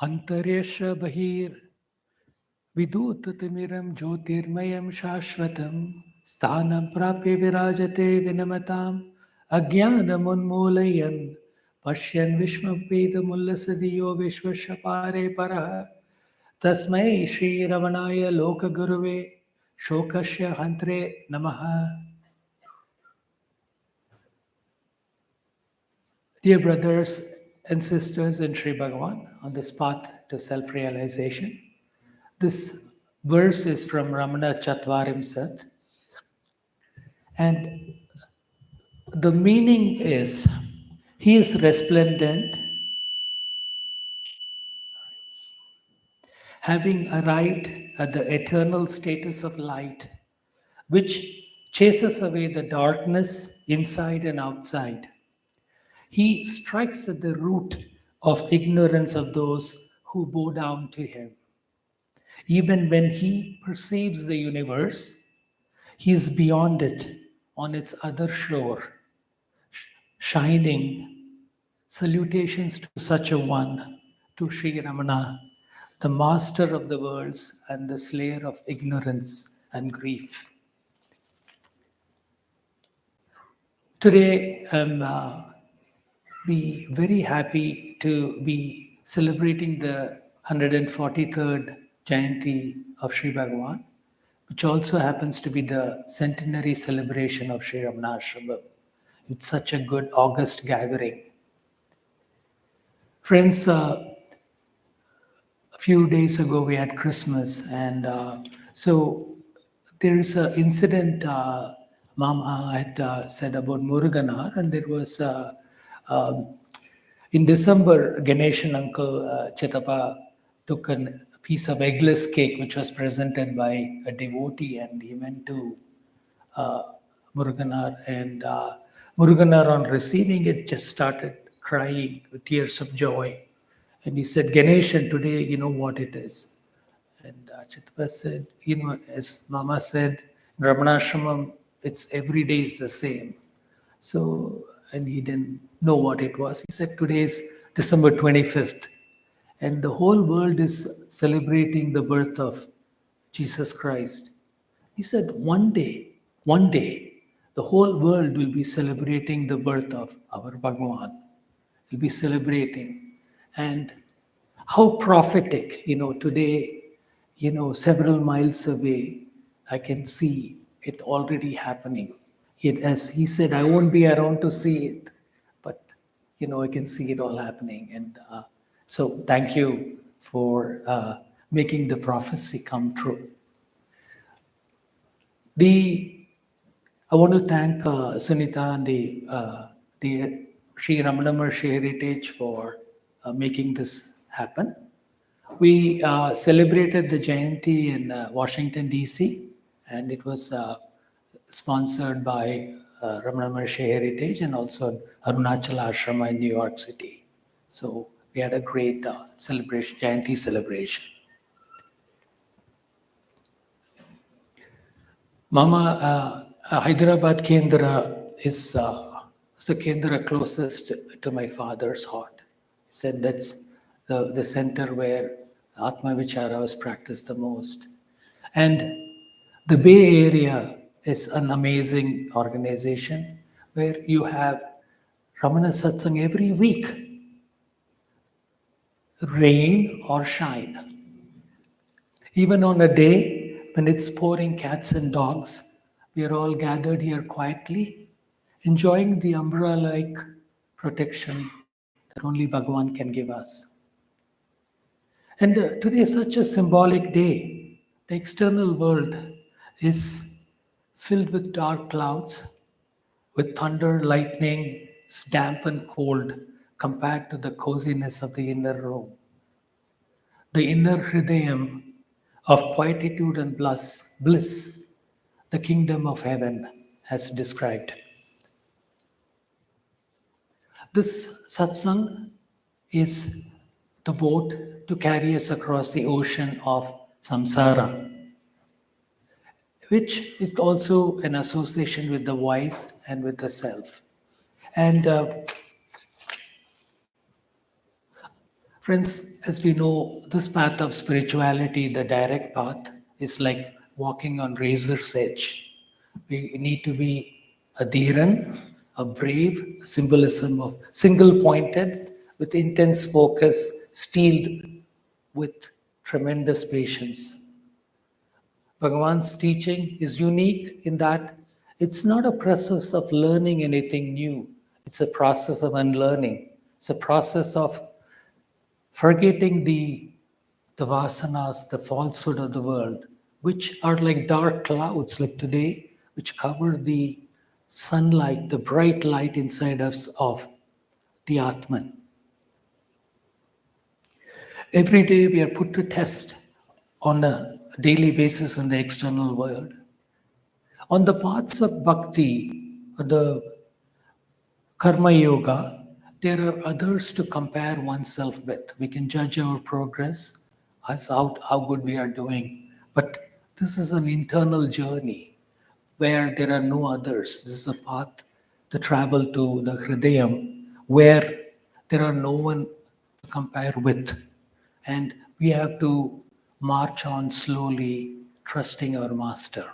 Antaryasha Bahir Vidututimiram Jyotirmayam Shashvatam Sthanam Prapya Virajate Vinamatam Ajnanam Unmulayan Pashyan Vishmavedamullasadiyo Vishwashapare Paraha Tasmai Shri Ramanaya Lokaguruve Shokasya Hantre Namaha. Dear brothers and sisters in Sri Bhagavan, on this path to self-realization, this verse is from Ramana Chatvarimsat, and the meaning is he is resplendent, having arrived at the eternal status of light, which chases away the darkness inside and outside. He strikes at the root of ignorance of those who bow down to him. Even when he perceives the universe, he is beyond it, on its other shore, shining. Salutations to such a one, to Sri Ramana, the master of the worlds and the slayer of ignorance and grief. Today, I'm be very happy to be celebrating the 143rd Jayanthi of Sri Bhagavan, which also happens to be the centenary celebration of Sri Ramanashramam. It's such a good August gathering. Friends, a few days ago we had Christmas, and so there is an incident Mama had said about Muruganar, and there was um, in December, Ganeshan uncle Chetapa took a piece of eggless cake which was presented by a devotee, and he went to uh, Muruganar, and Muruganar, on receiving it, just started crying with tears of joy. And he said, Ganeshan, today you know what it is. And Chittapa said, as Mama said, in Ramanashramam, it's every day is the same. So, and he didn't know what it was. He said, today is December 25th, and the whole world is celebrating the birth of Jesus Christ. He said, one day, the whole world will be celebrating the birth of our Bhagavan. Will be celebrating. And how prophetic, today, several miles away, I can see it already happening. As he said, I won't be around to see it, but, I can see it all happening. And so thank you for making the prophecy come true. I want to thank Sunita and the Sri Ramana Maharshi Heritage for making this happen. We celebrated the Jayanti in Washington, D.C., and it was sponsored by Ramana Maharshi Heritage and also Arunachal Ashrama in New York City. So we had a great celebration, Jayanti celebration. Mama, Hyderabad Kendra is the Kendra closest to my father's heart. He said that's the center where Atma Vichara was practiced the most. And the Bay Area is an amazing organization where you have Ramana Satsang every week, rain or shine. Even on a day when it's pouring cats and dogs, we are all gathered here quietly, enjoying the umbrella-like protection that only Bhagavan can give us. And today is such a symbolic day. The external world is filled with dark clouds, with thunder, lightning, it's damp and cold compared to the coziness of the inner room. The inner hridayam of quietude and bliss, the kingdom of heaven, as described. This satsang is the boat to carry us across the ocean of samsara, which is also an association with the wise and with the self. And Friends, as we know, this path of spirituality, the direct path, is like walking on razor's edge. We need to be a dhiran, a brave, a symbolism of single pointed, with intense focus, steeled with tremendous patience. Bhagavan's teaching is unique in that it's not a process of learning anything new, it's a process of unlearning. It's a process of forgetting the vasanas, the falsehood of the world, which are like dark clouds, like today, which cover the sunlight, the bright light inside us of the Atman. Every day we are put to test on a daily basis in the external world. On the paths of bhakti, or the karma yoga, there are others to compare oneself with. We can judge our progress as how good we are doing. But this is an internal journey where there are no others. This is a path to travel to the Hridayam where there are no one to compare with. And we have to march on slowly, trusting our master.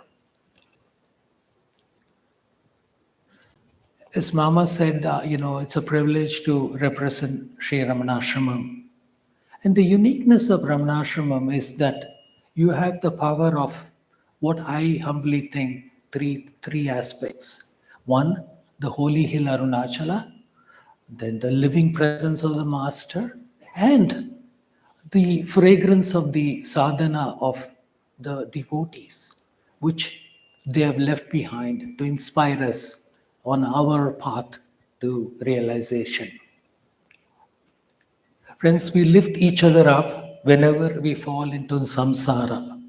As Mama said, it's a privilege to represent Sri Ramanashramam. And the uniqueness of Ramanashramam is that you have the power of what I humbly think three aspects. One, the holy hill Arunachala, then the living presence of the Master, and the fragrance of the sadhana of the devotees, which they have left behind to inspire us on our path to realization. Friends, we lift each other up whenever we fall into samsara.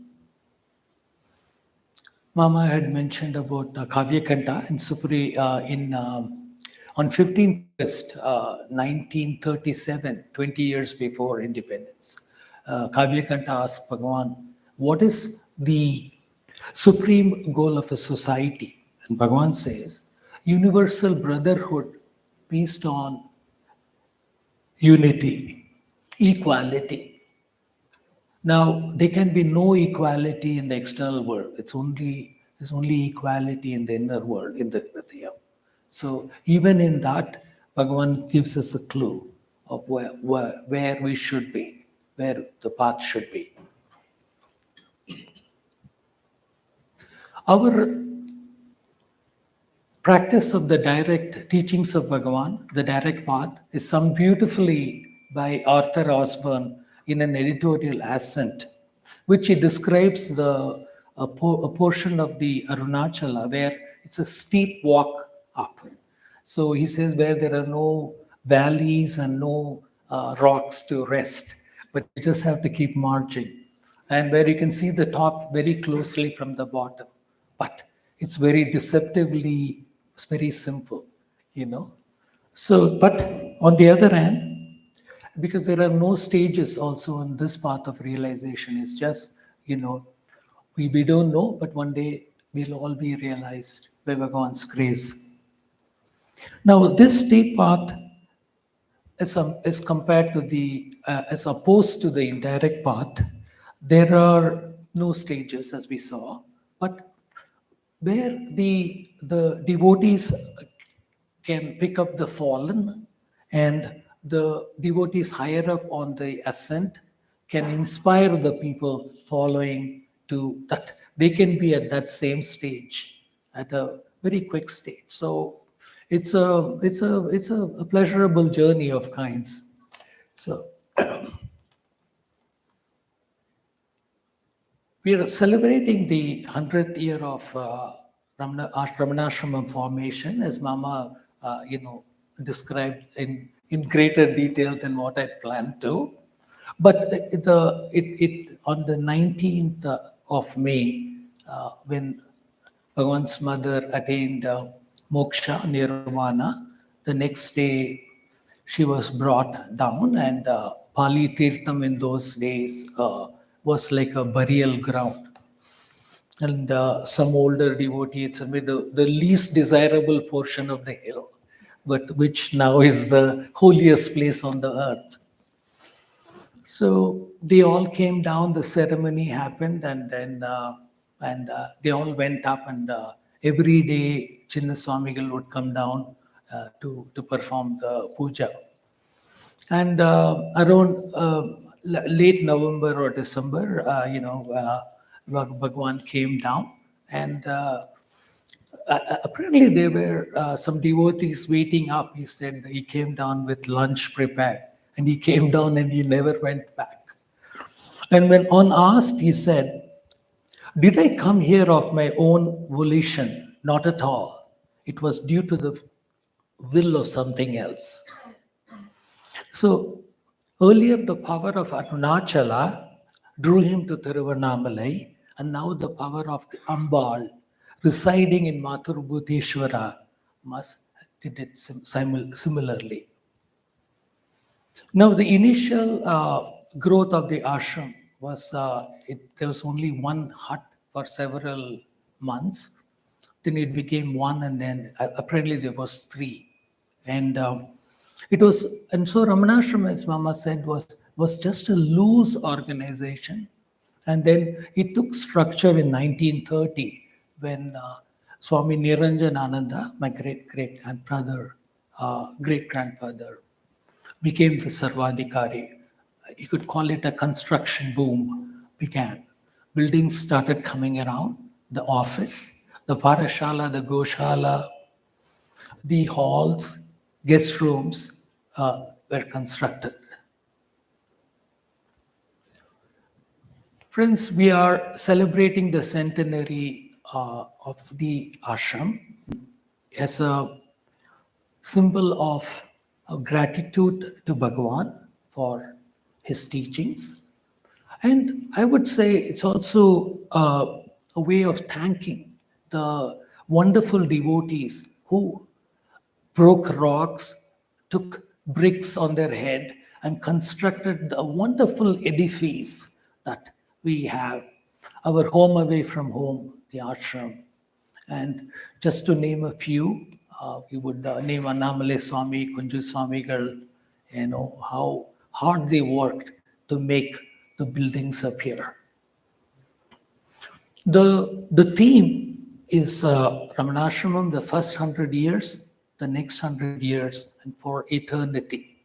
Mama had mentioned about Kavya Kanta in Supri on 15th August 1937, 20 years before independence. Kavya Kanta asked Bhagavan, what is the supreme goal of a society? And Bhagavan says, universal brotherhood based on unity, equality. Now, there can be no equality in the external world. There's only equality in the inner world, in the Hridaya. So even in that, Bhagavan gives us a clue of where we should be, where the path should be. Our practice of the direct teachings of Bhagavan, the direct path, is sung beautifully by Arthur Osborne in an editorial ascent, which he describes a portion of the Arunachala where it's a steep walk up. So he says where there are no valleys and no rocks to rest, but you just have to keep marching. And where you can see the top very closely from the bottom. But it's very deceptively, it's very simple, you know. So, but on the other hand, because there are no stages also in this path of realization, it's just, we don't know, but one day we'll all be realized by Bhagavan's grace. Now, this steep path as compared to as opposed to the indirect path, there are no stages as we saw, but where the devotees can pick up the fallen and the devotees higher up on the ascent can inspire the people following to that they can be at that same stage at a very quick stage. So it's a pleasurable journey of kinds. So we are celebrating the 100th year of Ramanashramam formation, as Mama, described in greater detail than what I planned to. But on the 19th of May, when Bhagavan's mother attained moksha, nirvana, the next day she was brought down, and Pali Tirtham in those days was like a burial ground. And some older devotees told me the least desirable portion of the hill, but which now is the holiest place on the earth. So they all came down, the ceremony happened, and then they all went up, and every day Chinnaswamigal would come down to perform the puja. And around late November or December, Bhagwan came down, and apparently there were some devotees waiting up. He said he came down with lunch prepared, and he came down and he never went back. And when on asked, he said, "Did I come here of my own volition? Not at all. It was due to the will of something else." So earlier, the power of Arunachala drew him to Tiruvannamalai, and now the power of the Ambal residing in Mathurabhuteshwara must did it similarly. Now, the initial growth of the ashram was there was only one hut for several months. Then it became one, and then apparently there was three, and and so Ramanashram, as Mama said, was just a loose organization, and then it took structure in 1930 when Swami Niranjanananda, my great grandfather, became the Sarvadhikari. You could call it a construction boom began. Buildings started coming around, the office, the Parashala, the Goshala, the halls, guest rooms were constructed. Friends, we are celebrating the centenary of the ashram as a symbol of gratitude to Bhagavan for his teachings. And I would say it's also a way of thanking the wonderful devotees who broke rocks, took bricks on their head, and constructed the wonderful edifice that we have, our home away from home, the ashram. And just to name a few, we would name Annamalai Swami, Kunju Swamigal, how hard they worked to make the buildings appear. The theme is Ramanashramam, the first 100 years, the next 100 years, and for eternity.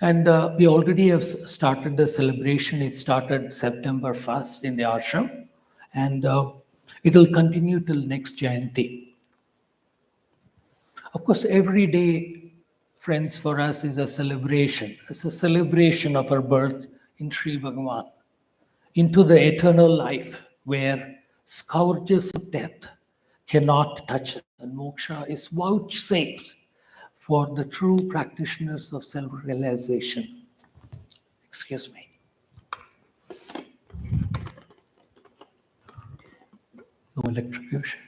And we already have started the celebration. It started September 1st in the ashram, and it will continue till next Jayanthi. Of course, every day, friends, for us is a celebration. It's a celebration of our birth in Sri Bhagavan, into the eternal life where scourges of death cannot touch us, and moksha is vouchsafed for the true practitioners of self-realization. Excuse me. No electrocution.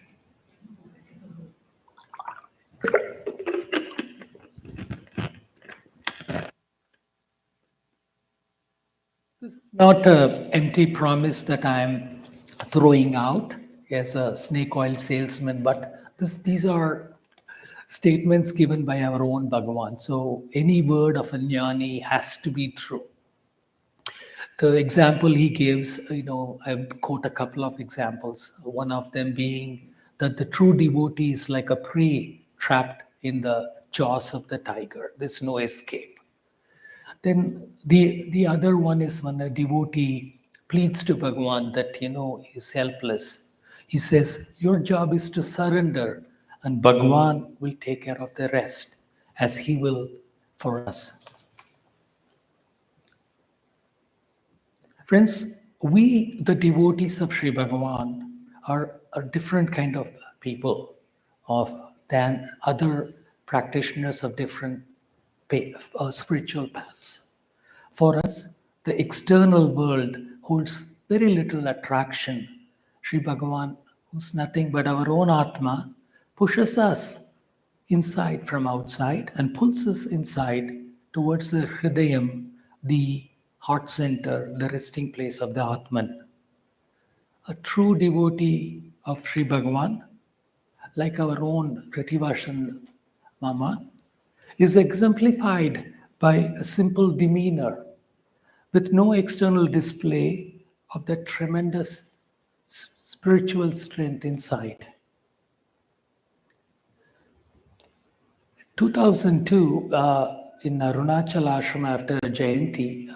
This is not an empty promise that I'm throwing out as a snake oil salesman, but these are statements given by our own Bhagavan. So any word of a jnani has to be true. The example he gives, I quote a couple of examples. One of them being that the true devotee is like a prey trapped in the jaws of the tiger. There's no escape. Then the other one is when a devotee pleads to Bhagavan that, he's helpless. He says, your job is to surrender, and Bhagavan will take care of the rest as he will for us. Friends, we, the devotees of Sri Bhagavan, are a different kind of people than other practitioners of different spiritual paths. For us, the external world holds very little attraction. Sri Bhagavan, who's nothing but our own Atma, pushes us inside from outside and pulls us inside towards the Hridayam, the heart center, the resting place of the Atman. A true devotee of Sri Bhagavan, like our own Prativashan Mama, is exemplified by a simple demeanor, with no external display of that tremendous spiritual strength inside. 2002, in Arunachal Ashram after Jayanthi,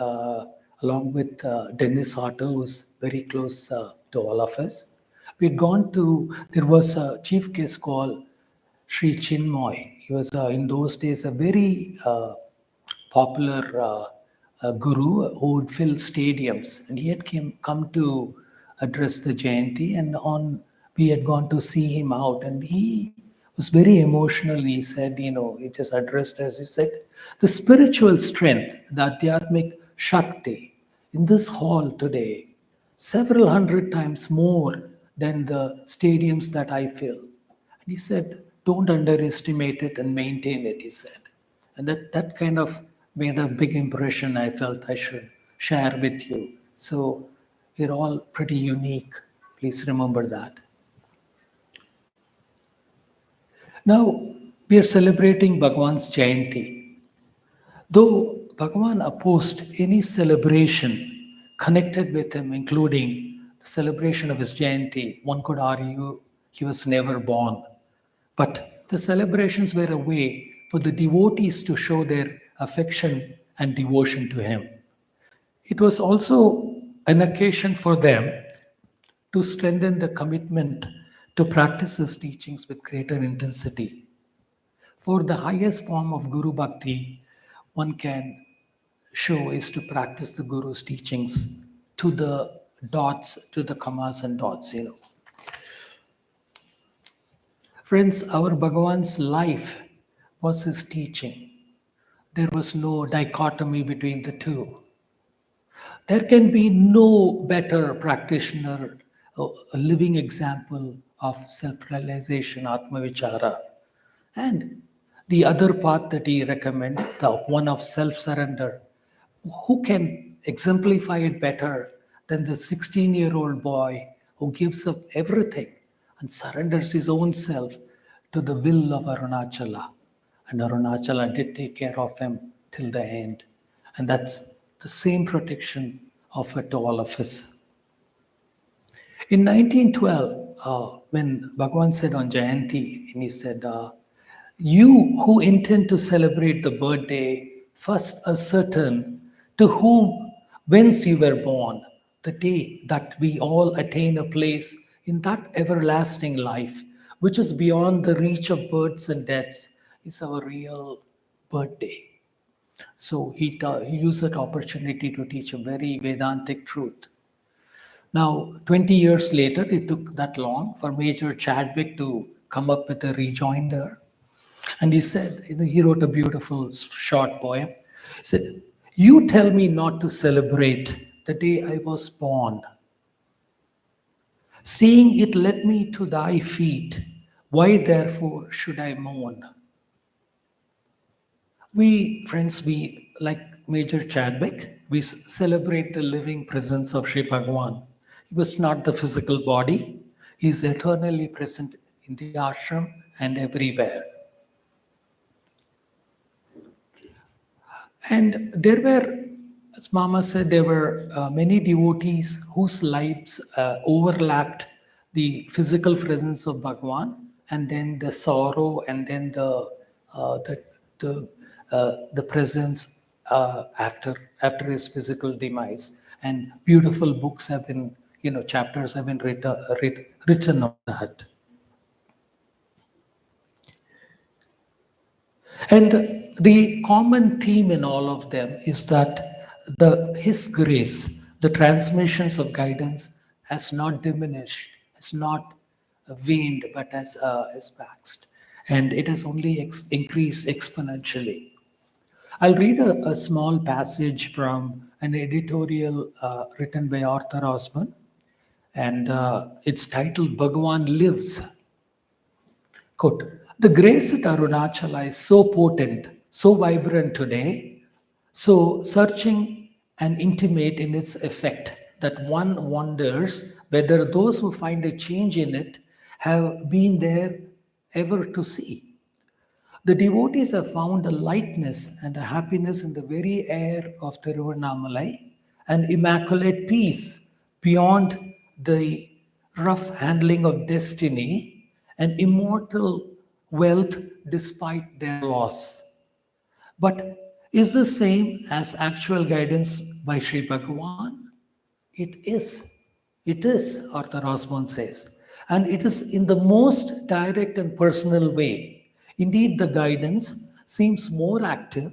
along with Dennis Hartel, who was very close to all of us, we'd gone to, there was a chief guest called Sri Chinmoy. He was in those days a very popular guru who would fill stadiums, and he had come to address the Jayanti, and on we had gone to see him out, and he was very emotional. He said, he just addressed us. He said, the spiritual strength, the Adhyatmic Shakti in this hall today, several hundred times more than the stadiums that I fill. And he said, don't underestimate it and maintain it, he said. And that kind of made a big impression. I felt I should share with you. So we're all pretty unique. Please remember that. Now we are celebrating Bhagavan's Jayanti. Though Bhagavan opposed any celebration connected with him, including the celebration of his Jayanti, one could argue he was never born. But the celebrations were a way for the devotees to show their affection and devotion to him. It was also an occasion for them to strengthen the commitment to practice his teachings with greater intensity. For the highest form of Guru Bhakti one can show is to practice the Guru's teachings to the dots, to the commas and dots, Friends, our Bhagavan's life was his teaching. There was no dichotomy between the two. There can be no better practitioner, a living example of self-realization, Atma-Vichara. And the other path that he recommended, the one of self-surrender, who can exemplify it better than the 16-year-old boy who gives up everything and surrenders his own self to the will of Arunachala. And Arunachala did take care of him till the end. And that's the same protection offered to all of us. In 1912, when Bhagavan said on Jayanti, and he said, you who intend to celebrate the birthday, first ascertain to whom, whence you were born, the day that we all attain a place in that everlasting life, which is beyond the reach of births and deaths, is our real birthday. So he used that opportunity to teach a very Vedantic truth. Now, 20 years later, it took that long for Major Chadwick to come up with a rejoinder. And he said, he wrote a beautiful short poem. He said, you tell me not to celebrate the day I was born. Seeing it led me to thy feet, why therefore should I mourn? We, friends, we, like Major Chadwick, we celebrate the living presence of Sri Bhagavan. He was not the physical body. He is eternally present in the ashram and everywhere. And there were, as Mama said, there were many devotees whose lives overlapped the physical presence of Bhagavan, and then the sorrow, and then the presence after his physical demise. And beautiful books have been, chapters have been written on that. And the common theme in all of them is that His grace, the transmissions of guidance, has not diminished, has not waned, but has waxed. And it has only increased exponentially. I'll read a small passage from an editorial written by Arthur Osborne, and it's titled Bhagavan Lives. Quote, the grace at Arunachala is so potent, so vibrant today, so searching and intimate in its effect that one wonders whether those who find a change in it have been there ever to see. The devotees have found a lightness and a happiness in the very air of Tiruvannamalai an immaculate peace beyond the rough handling of destiny, and immortal wealth despite their loss. But is the same as actual guidance by Sri Bhagavan? It is. It is, Arthur Osborne says. And it is in the most direct and personal way. Indeed, the guidance seems more active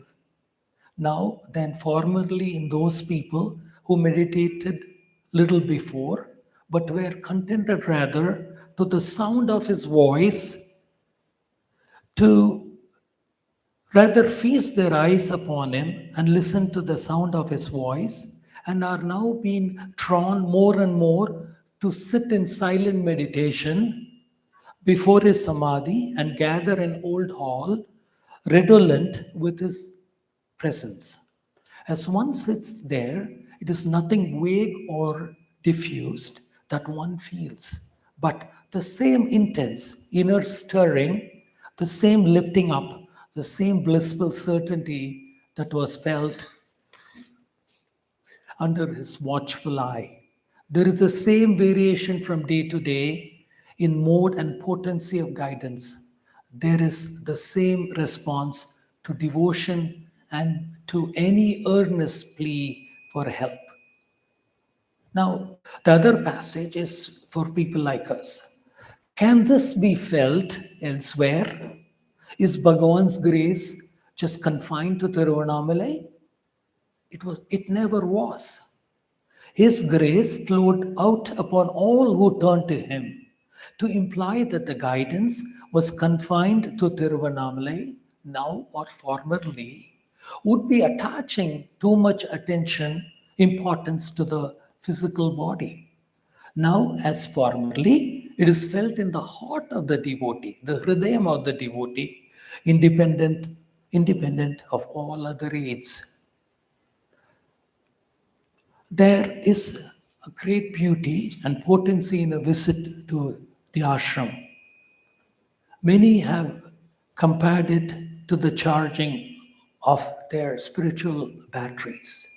now than formerly in those people who meditated little before, but were contented rather to the sound of his voice, to rather feast their eyes upon him and listen to the sound of his voice, and are now being drawn more and more to sit in silent meditation before his samadhi and gather in old hall, redolent with his presence. As one sits there, it is nothing vague or diffused that one feels, but the same intense inner stirring, the same lifting up, the same blissful certainty that was felt under his watchful eye. There is the same variation from day to day in mode and potency of guidance. There is the same response to devotion and to any earnest plea for help. Now, the other passage is for people like us. Can this be felt elsewhere? Is Bhagavan's grace just confined to Tiruvannamalai? It never was. His grace flowed out upon all who turned to him, to imply that the guidance was confined to Tiruvannamalai now or formerly would be attaching too much importance to the physical body. Now, as formerly, it is felt in the heart of the devotee, the hridayam of the devotee, independent of all other aids. There is a great beauty and potency in a visit to the ashram. Many have compared it to the charging of their spiritual batteries.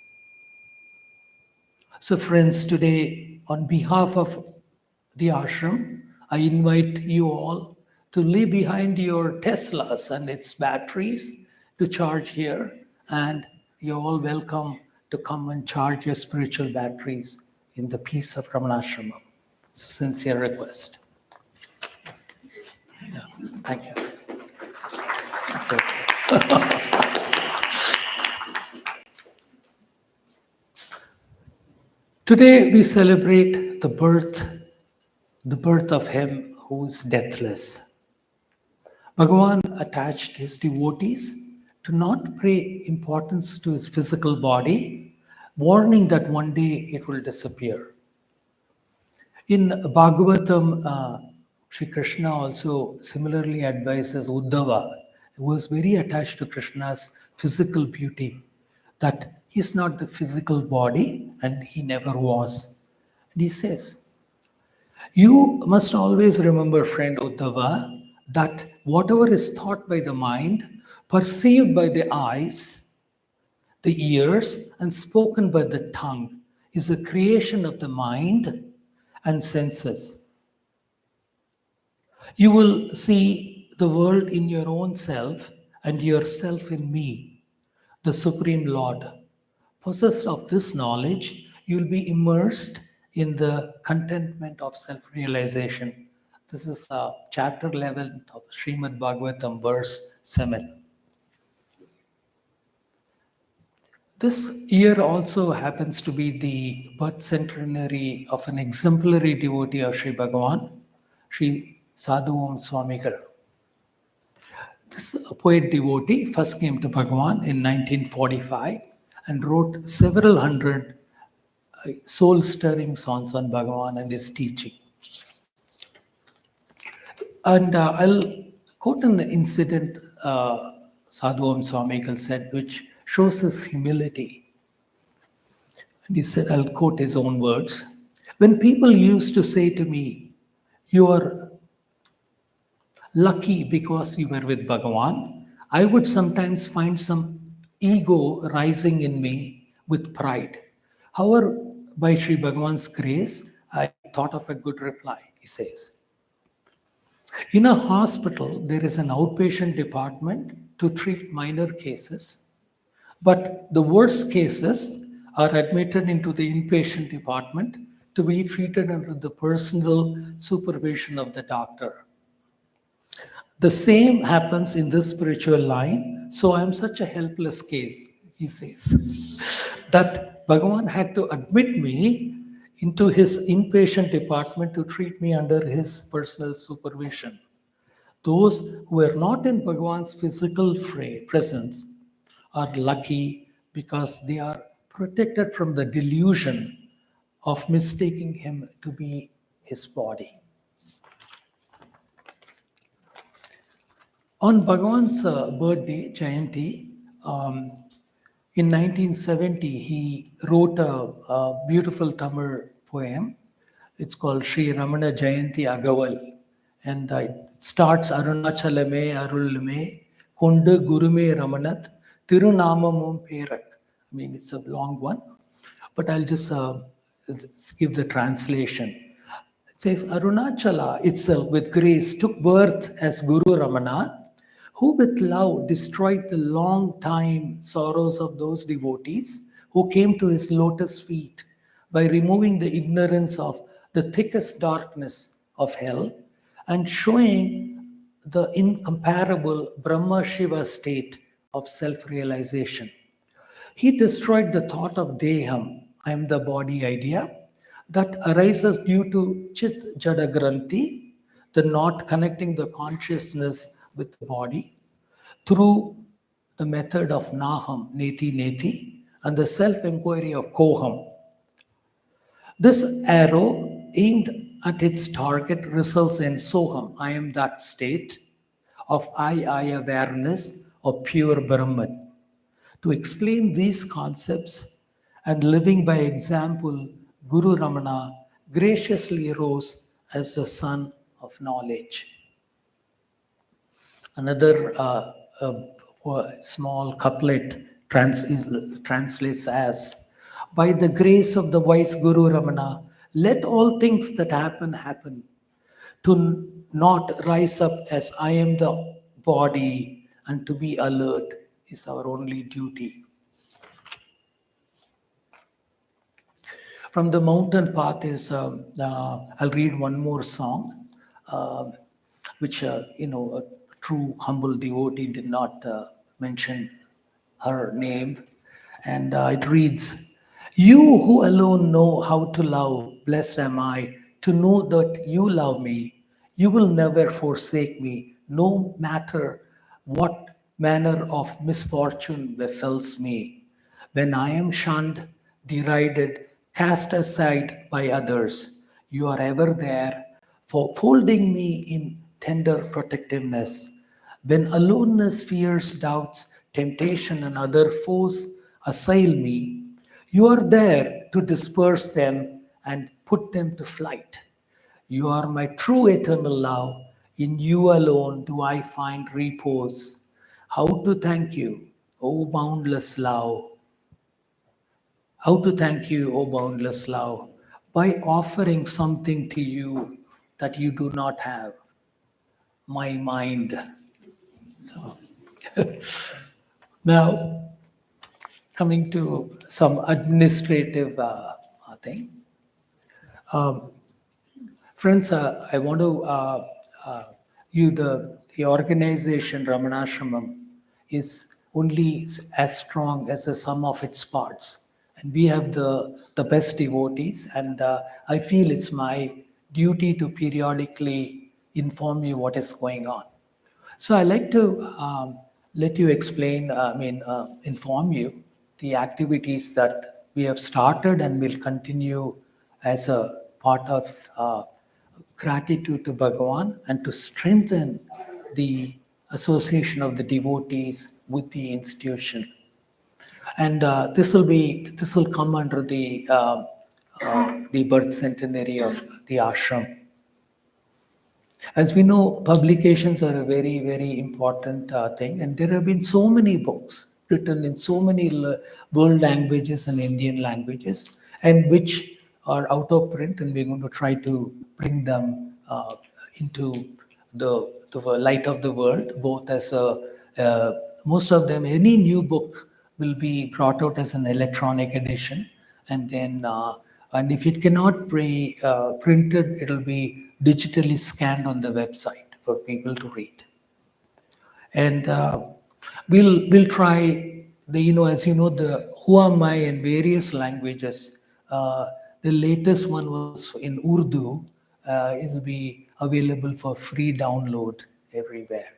So, friends, today, on behalf of the ashram, I invite you all to leave behind your Teslas and its batteries to charge here, and you're all welcome to come and charge your spiritual batteries in the peace of Ramanashramam. It's a sincere request. Yeah. Thank you. Today we celebrate the birth of him who is deathless. Bhagavan attached his devotees to not pay importance to his physical body, warning that one day it will disappear. In Bhagavatam, Sri Krishna also similarly advises Uddhava, who was very attached to Krishna's physical beauty, that he is not the physical body and he never was. And he says, you must always remember, friend Uddhava, that whatever is thought by the mind, perceived by the eyes, the ears, and spoken by the tongue is a creation of the mind and senses. You will see the world in your own self and yourself in me, the Supreme Lord. Possessed of this knowledge, you will be immersed in the contentment of self-realization. This is chapter 11 of Srimad Bhagavatam, verse 7. This year also happens to be the birth centenary of an exemplary devotee of Sri Bhagavan, Sri Sadhu Om Swamigal. This poet devotee first came to Bhagavan in 1945 and wrote several hundred soul-stirring songs on Bhagavan and his teaching. And I'll quote an incident Sadhu Om Swamigal said, which shows his humility. And he said, I'll quote his own words. When people used to say to me, you are lucky because you were with Bhagavan, I would sometimes find some ego rising in me with pride. However, by Sri Bhagavan's grace, I thought of a good reply. He says, in a hospital, there is an outpatient department to treat minor cases, but the worst cases are admitted into the inpatient department to be treated under the personal supervision of the doctor. The same happens in this spiritual line. So I am such a helpless case, he says, that Bhagavan had to admit me into his inpatient department to treat me under his personal supervision. Those who are not in Bhagavan's physical presence are lucky because they are protected from the delusion of mistaking him to be his body. On Bhagavan's birthday, Jayanthi, in 1970, he wrote a beautiful Tamil poem. It's called Sri Ramana Jayanthi Agaval. And it starts Arunachalame Arulame Kondu Gurume Ramanat Tirunamamum Perak. I mean, it's a long one, but I'll just give the translation. It says, Arunachala itself with grace took birth as Guru Ramana, who with love destroyed the long time sorrows of those devotees who came to his lotus feet by removing the ignorance of the thickest darkness of hell and showing the incomparable Brahma Shiva state of self-realization. He destroyed the thought of Deham, I am the body idea, that arises due to Chit Jada Granthi, the not connecting the consciousness with the body, through the method of Naham, Neti Neti, and the self-inquiry of Koham. This arrow aimed at its target results in Soham, I am that state of I awareness of pure Brahman. To explain these concepts and living by example, Guru Ramana graciously rose as the sun of knowledge. Another small couplet translates as, by the grace of the wise Guru Ramana, let all things that happen, happen. To not rise up as I am the body and to be alert is our only duty. From the mountain path is, I'll read one more song, which, a true humble devotee did not mention her name. And it reads, you who alone know how to love, blessed am I to know that you love me. You will never forsake me, no matter what manner of misfortune befalls me. When I am shunned, derided, cast aside by others, you are ever there for folding me in tender protectiveness. When aloneness, fears, doubts, temptation, and other foes assail me, you are there to disperse them and put them to flight. You are my true eternal love. In you alone do I find repose. How to thank you, O boundless love. How to thank you, O boundless love, by offering something to you that you do not have, my mind. So, now coming to some administrative thing. Friends, I want to, the organization Ramanashramam is only as strong as the sum of its parts. And we have the best devotees, and I feel it's my duty to periodically inform you what is going on. So I like to let you explain, inform you the activities that we have started and will continue as a part of gratitude to Bhagavan and to strengthen the association of the devotees with the institution. And this will come under the birth centenary of the ashram. As we know, publications are a very, very important thing, and there have been so many books written in so many world languages and Indian languages, and which are out of print, and we're going to try to bring them into the light of the world, both as most of them, any new book will be brought out as an electronic edition, and then and if it cannot be printed, it'll be digitally scanned on the website for people to read. And we'll try the, as you know, the who am I in various languages. The latest one was in Urdu. It will be available for free download everywhere.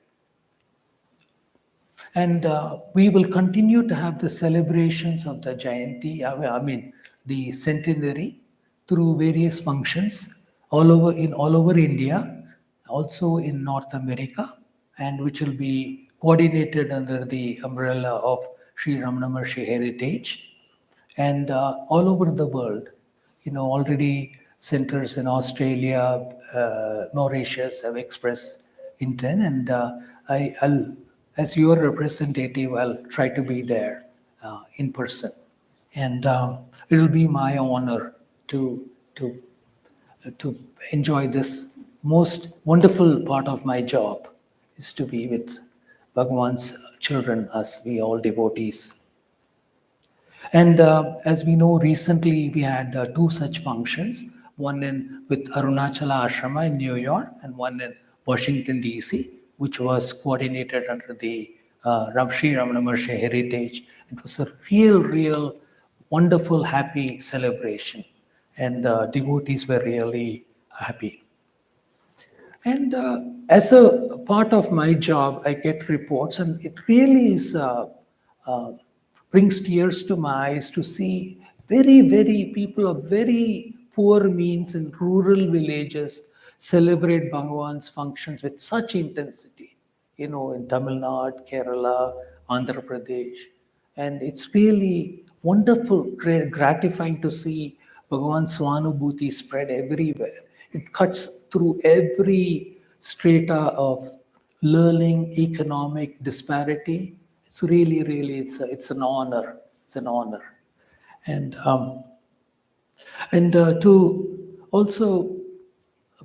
And we will continue to have the celebrations of the Jayanti, I mean the centenary, through various functions all over India, also in North America, and which will be coordinated under the umbrella of Sri Ramana Maharshi Heritage, and all over the world. Already centers in Australia, Mauritius have expressed intent, and I'll, as your representative, I'll try to be there in person, and it'll be my honor to to to enjoy this most wonderful part of my job is to be with Bhagavan's children, us, we all devotees. And as we know, recently we had two such functions, one in with Arunachala Ashrama in New York and one in Washington, D.C., which was coordinated under the Sri Ramana Maharshi Heritage. It was a real, wonderful, happy celebration. And devotees were really happy. And as a part of my job, I get reports, and it really is uh, brings tears to my eyes to see very people of very poor means in rural villages celebrate Bhagavan's functions with such intensity. In Tamil Nadu, Kerala, Andhra Pradesh, and it's really wonderful, gratifying to see Bhagavan Swanubhuti spread everywhere. It cuts through every strata of learning, economic disparity. It's really, it's an honor. It's an honor. And to also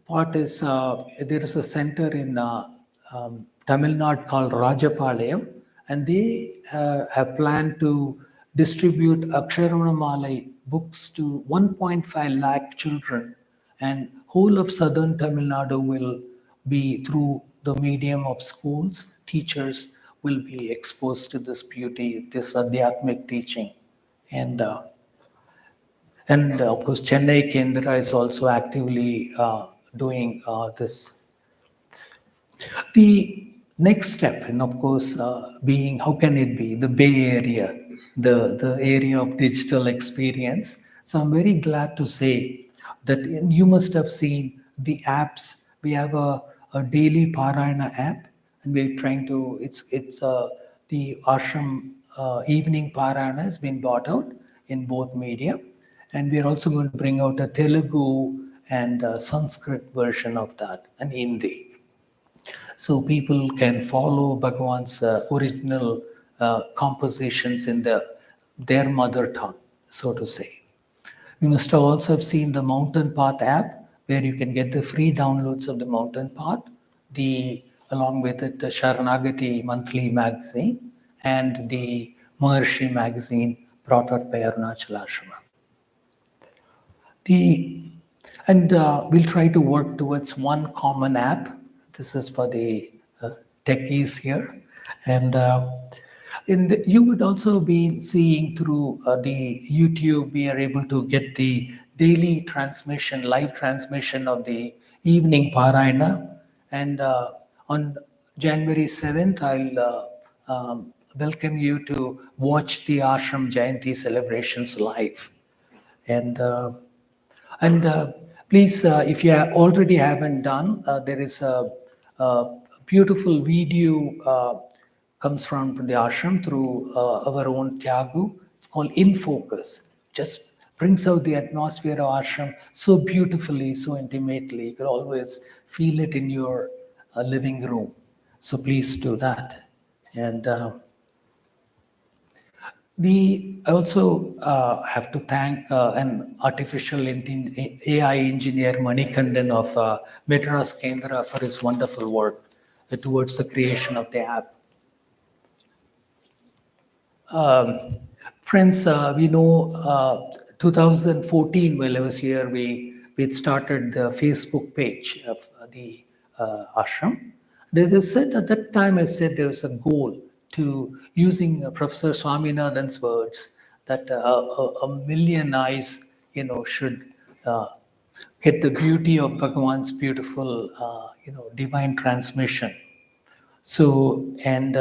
part is there is a center in Tamil Nadu called Rajapalayam, and they have planned to distribute Aksharamana books to 1.5 lakh children, and whole of southern Tamil Nadu will be through the medium of schools. Teachers will be exposed to this beauty, this Adhyatmic teaching, and of course, Chennai Kendra is also actively doing this. The next step, and of course, being how can it be the Bay Area, the area of digital experience. So I'm very glad to say that you must have seen the apps. We have a daily Parayana app, and we're trying to. It's the ashram evening Parayana has been brought out in both media, and we're also going to bring out a Telugu and Sanskrit version of that, and Hindi, so people can follow Bhagavan's original compositions in their mother tongue, so to say. You must have also have seen the Mountain Path app, where you can get the free downloads of the Mountain Path, along with it the Sharanagati monthly magazine and the Maharshi magazine brought out by Arunachala Ashrama. The and we'll try to work towards one common app. This is for the techies here, and you would also be seeing through the YouTube. We are able to get the daily transmission, live transmission of the evening Parayana, and on January 7th, I'll welcome you to watch the Ashram Jayanti celebrations live, and. And please, if you already haven't done, there is a beautiful video comes from the ashram through our own Tyagu. It's called In Focus. Just brings out the atmosphere of ashram so beautifully, so intimately. You can always feel it in your living room. So please do that. And We also have to thank an AI engineer, Manikandan of Madras Kendra, for his wonderful work towards the creation of the app. Um, Friends, we know 2014, while I was here, we had started the Facebook page of the ashram. They said at that time, I said there was a goal to using Professor Swaminathan's words that a million eyes, should uh, get the beauty of Bhagavan's beautiful, divine transmission. So, and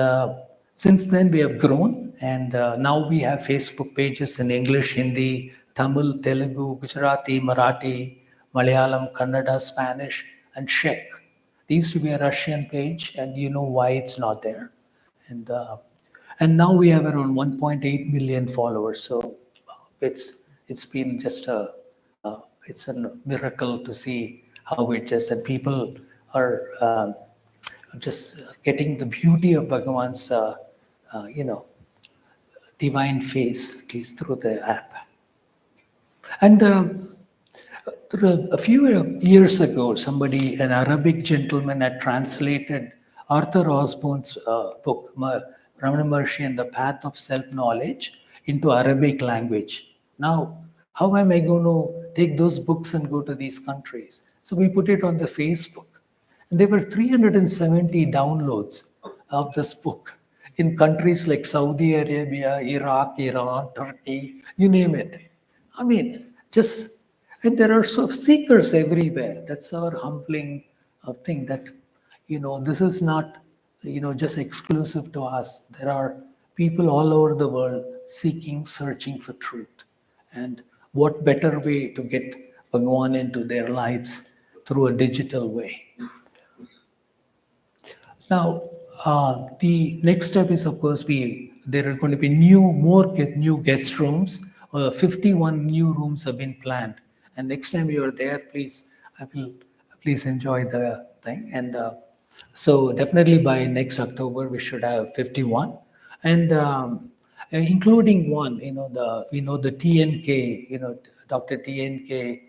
since then we have grown, and now we have Facebook pages in English, Hindi, Tamil, Telugu, Gujarati, Marathi, Malayalam, Kannada, Spanish, and Czech. There used to be a Russian page, and you know why it's not there. And uh, and now we have around 1.8 million followers. So it's been just it's a miracle to see how it just and people are. Just getting the beauty of Bhagavan's, uh, you know, divine face, at least through the app. And a few years ago, an Arabic gentleman, had translated Arthur Osborne's book, Ramana Maharshi and the Path of Self-Knowledge, into Arabic language. Now, how am I going to take those books and go to these countries? So we put it on the Facebook. And there were 370 downloads of this book in countries like Saudi Arabia, Iraq, Iran, Turkey, you name it. I mean, just, and there are seekers everywhere. That's our humbling thing that, this is not, just exclusive to us. There are people all over the world seeking, searching for truth. And what better way to get Bhagavan into their lives through a digital way? Now, the next step is, of course, there are going to be new guest rooms. 51 new rooms have been planned, and next time you are there, please enjoy the thing. And so, definitely by next October, we should have 51, and including one. The TNK. Dr. TNK,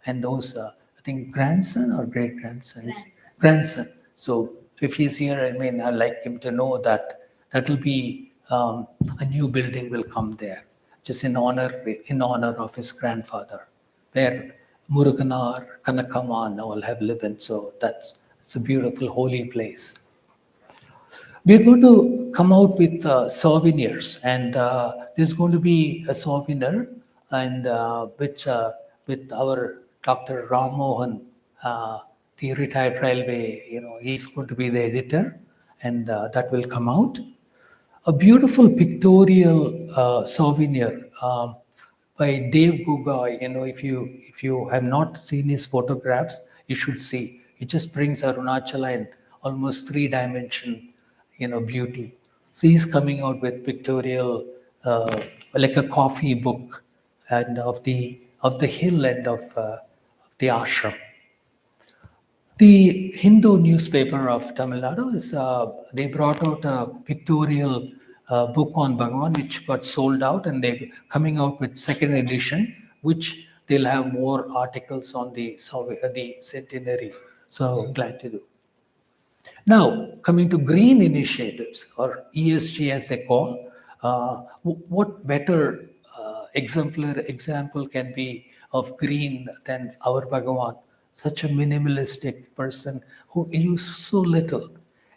and those. I think grandson or great grandsons grandson. So if he's here, I mean, I'd like him to know that that will be a new building will come there, just in honor of his grandfather, where Muruganar, Kanakaman all have lived in. So it's a beautiful holy place. We're going to come out with souvenirs, and there's going to be a souvenir, and with our Dr. Ram Mohan, the retired railway. He's going to be the editor, and that will come out. A beautiful pictorial souvenir by Dave Gugai. If you have not seen his photographs, you should see. He just brings Arunachala in almost three-dimension, beauty. So he's coming out with pictorial, like a coffee book, and of the hill and of the ashram. The Hindu newspaper of Tamil Nadu they brought out a pictorial book on Bhagavan, which got sold out, and they're coming out with second edition, which they'll have more articles on the centenary. So glad to do. Now, coming to green initiatives, or ESG as they call, what better exemplar example can be of green than our Bhagavan? Such a minimalistic person who used so little,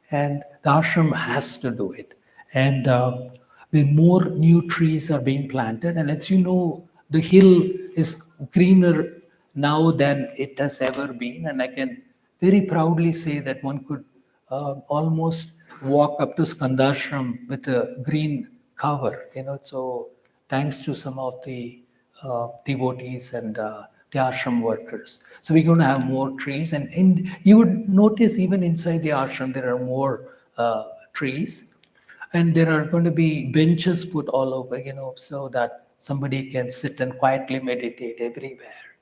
and the ashram has to do it. And the more new trees are being planted, and as you know, the hill is greener now than it has ever been, and I can very proudly say that one could almost walk up to Skandashram with a green cover. So thanks to some of the devotees and the ashram workers. So we're going to have more trees, and you would notice even inside the ashram there are more trees, and there are going to be benches put all over, so that somebody can sit and quietly meditate everywhere.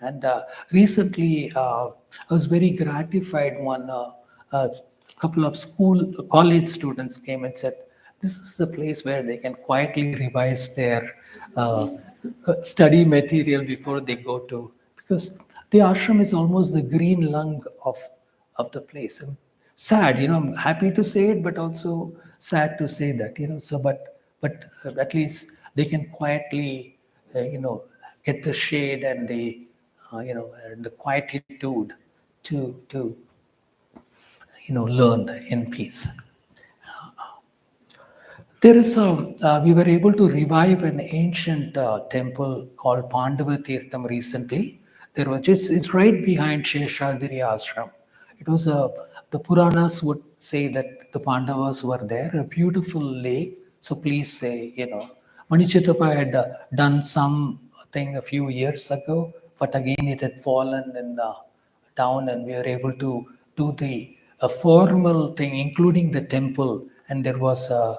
And recently, I was very gratified. A couple of college students came and said this is the place where they can quietly revise their uh, study material before they go to, because the ashram is almost the green lung of the place. And sad, I'm happy to say it, but also sad to say that, so but at least they can quietly, get the shade and the, and the quietude to learn in peace. There is we were able to revive an ancient temple called Pandava Tirtham recently. There was it's right behind Sheshadri Ashram. It was the Puranas would say that the Pandavas were there, a beautiful lake. So please say, Manichitapa had done something a few years ago, but again it had fallen in down, and we were able to do the a formal thing, including the temple, and there was a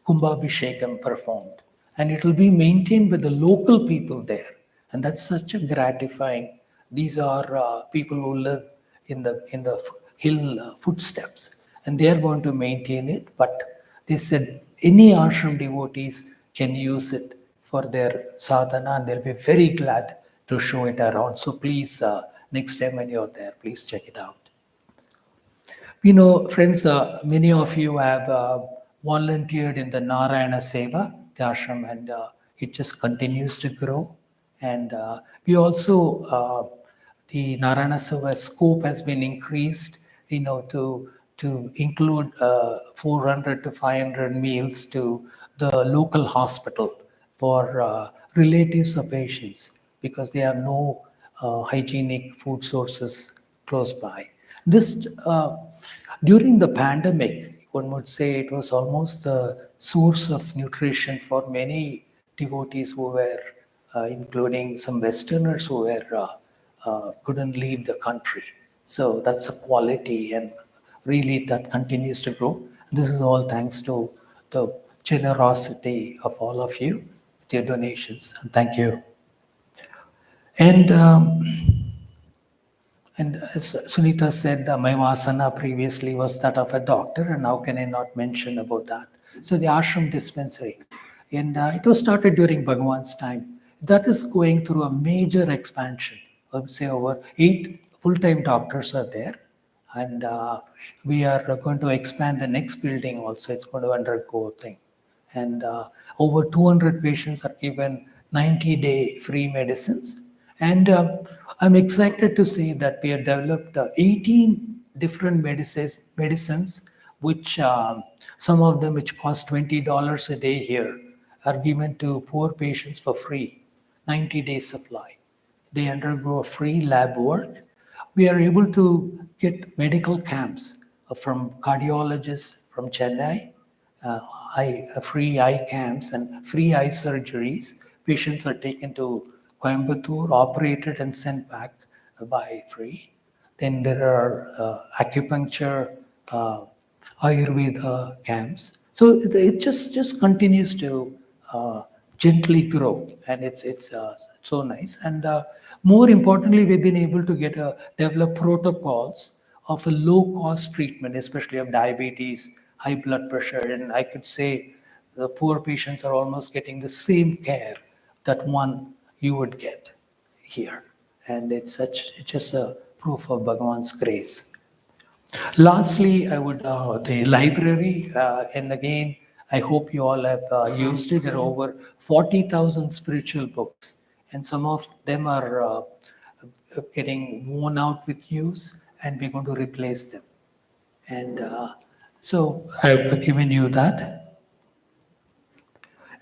Kumbhabhishekam performed, and it will be maintained by the local people there, and that's such a gratifying. These are people who live in the hill footsteps, and they are going to maintain it. But they said any ashram devotees can use it for their sadhana, and they'll be very glad to show it around. So please, next time when you're there, please check it out. Friends, many of you have volunteered in the Narayana Seva, the ashram, and it just continues to grow. And we also, the Narayana Seva scope has been increased, to include 400 to 500 meals to the local hospital for relatives of patients, because they have no hygienic food sources close by. This during the pandemic, one would say it was almost the source of nutrition for many devotees who were, including some Westerners who were couldn't leave the country. So that's a quality, and really that continues to grow. This is all thanks to the generosity of all of you with your donations. And thank you. And as Sunita said, my vasana previously was that of a doctor, and how can I not mention about that? So the ashram dispensary, and it was started during Bhagavan's time. That is going through a major expansion. I would say over 8 full-time doctors are there, and we are going to expand the next building also. It's going to undergo a thing, and over 200 patients are given 90-day free medicines. And I'm excited to say that we have developed 18 different medicines, which some of them which cost $20 a day here are given to poor patients for free, 90-day supply. They undergo a free lab work. We are able to get medical camps from cardiologists from Chennai, free eye camps and free eye surgeries. Patients are taken to Coimbatore, operated and sent back by free. Then there are acupuncture, Ayurveda camps. So it just continues to gently grow, and it's so nice. And more importantly, we've been able to develop protocols of a low cost treatment, especially of diabetes, high blood pressure, and I could say the poor patients are almost getting the same care that one you would get here. And it's just a proof of Bhagavan's grace. Lastly, I would the library, and again, I hope you all have used it. There are over 40,000 spiritual books, and some of them are getting worn out with use, and we're going to replace them. And so I've given you that.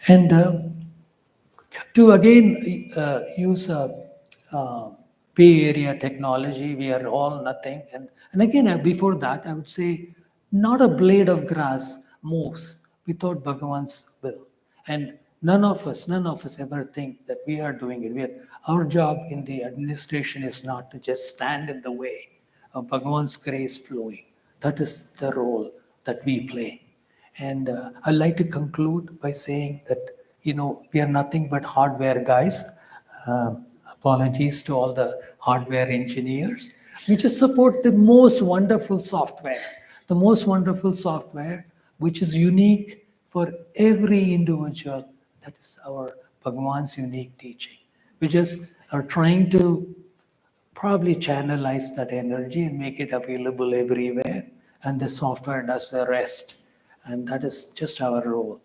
And to again use Bay Area technology, we are all nothing. And again, before that, I would say not a blade of grass moves without Bhagavan's will. And none of us ever think that we are doing it. Our job in the administration is not to just stand in the way of Bhagavan's grace flowing. That is the role that we play. And I'd like to conclude by saying that, we are nothing but hardware guys. Apologies to all the hardware engineers. We just support the most wonderful software. The most wonderful software which is unique for every individual. That is our Bhagavan's unique teaching. We just are trying to probably channelize that energy and make it available everywhere. And the software does the rest. And that is just our role.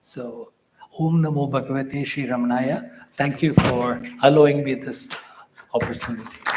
So, Om Namo Bhagavate Sri Ramanaya. Thank you for allowing me this opportunity.